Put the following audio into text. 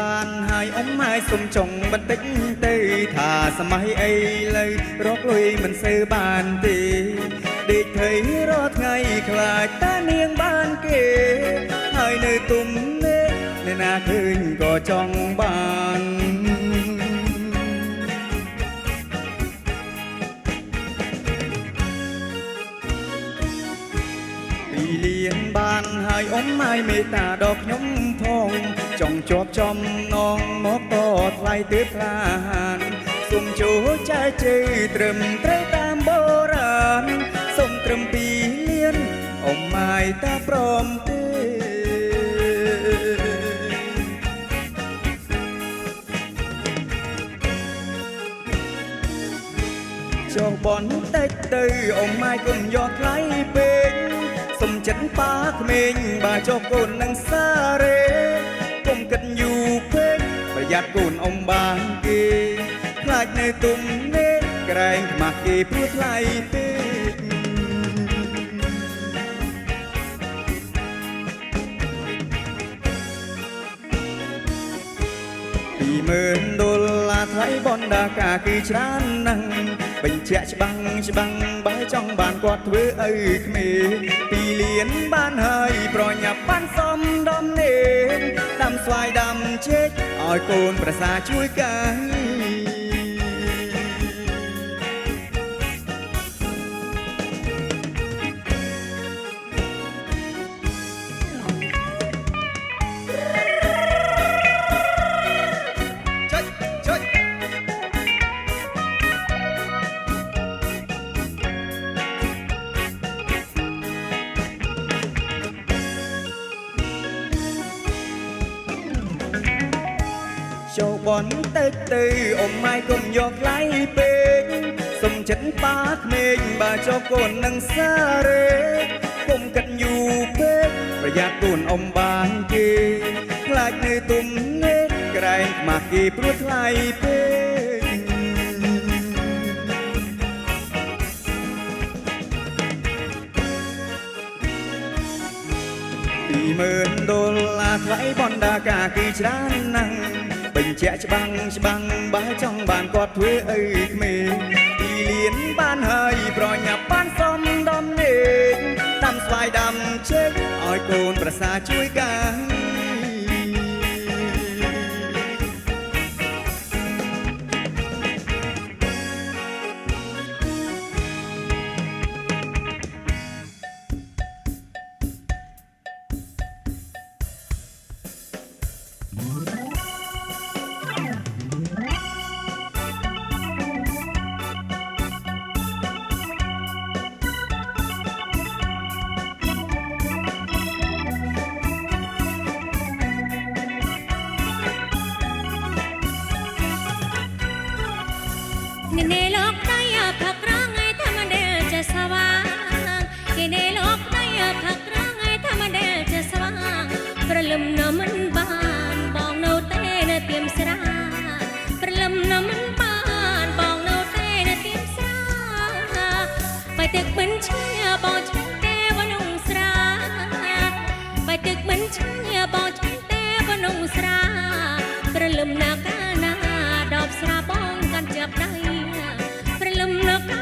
បាន ហើយអ៊ំម៉ាយសុំចុងបន្តិចទៅថាសម័យអីលើរកលុយមិនសូវបានទេដេកភ័យរាល់ថ្ងៃខ្លាចតានាងបានគេហើយនៅទុំនេះអ្នកណាឃើញក៏ចង់បានពីលៀនបានហើយអ៊ំម៉ាយមេត្តាដល់ខ្ញុំផងចង់ជាប់ចំនងមកតថ្លៃទើបផ្លាហានសូមចូលចែកជ័យត្រឹមត្រូវតាមបុរាណសូមត្រឹមពីលៀនអ៊ំម៉ាយតាព្រមទេចុះបនតិចទៅអ៊ំម៉ាយកុំយកថ្លៃពេកសុំចិត្តប៉ាក្មេងបើចុះកូននឹងសារេកុំគិតយូរពេកប្រយ័ត្នកូនអ៊ំបានគេខ្លាចនៅទុំនេះក្រែងខ្មាស់គេព្រោះថ្លៃពេក$20000ថ្លៃបណ្ដាការគឺច្រើនណាស់បញ្ជាក់ច្បាំងបើចង់បានគាត់ធ្វើឪក្មេង2លានបានហើយប្រញាប់បានសំដំនេនដាំស្វាយដាំចេកឲ្យកូនប្រសាជួយកាយចូលបនតិចទៅអ៊ំម៉ាយកុំយកថ្លៃពេកសុំចិត្តប៉ាក្មេងបើចុះកូននឹងសារេកុំគិតយូរពេកប្រយ័ត្នកូនអ៊ំបានគេខ្លាចនៅទុំនេះក្រែងខ្មាស់គេព្រោះថ្លៃពេក$20000ថ្លៃបណ្ដាការគឺច្រើនណាស់បញ្ជាក់ច្បាំងបើចង់បានគាត់ធ្វើឪក្មេង2លានបានហើយប្រញាប់បានសំដំនេនដាំស្វាយដាំចេកឲ្យកូនប្រសាជួយកាយในโลกได้พักร้องไงถ้ามันเดลจะสว่างในโลกได้พักร้องไงถ้ามันเดลจะสว่างประลมน้ำมันบานบองโนเต้นเตรียมสระประลมน้ำมันบานบองโนเต้นเตรียมสระไปตึกบัญชีบองฉันเต้บนงสระไปตึกบัญชีบองฉันเต้บนงสระประลมนากานาดอกสระบองกันจับได้ประลมนากา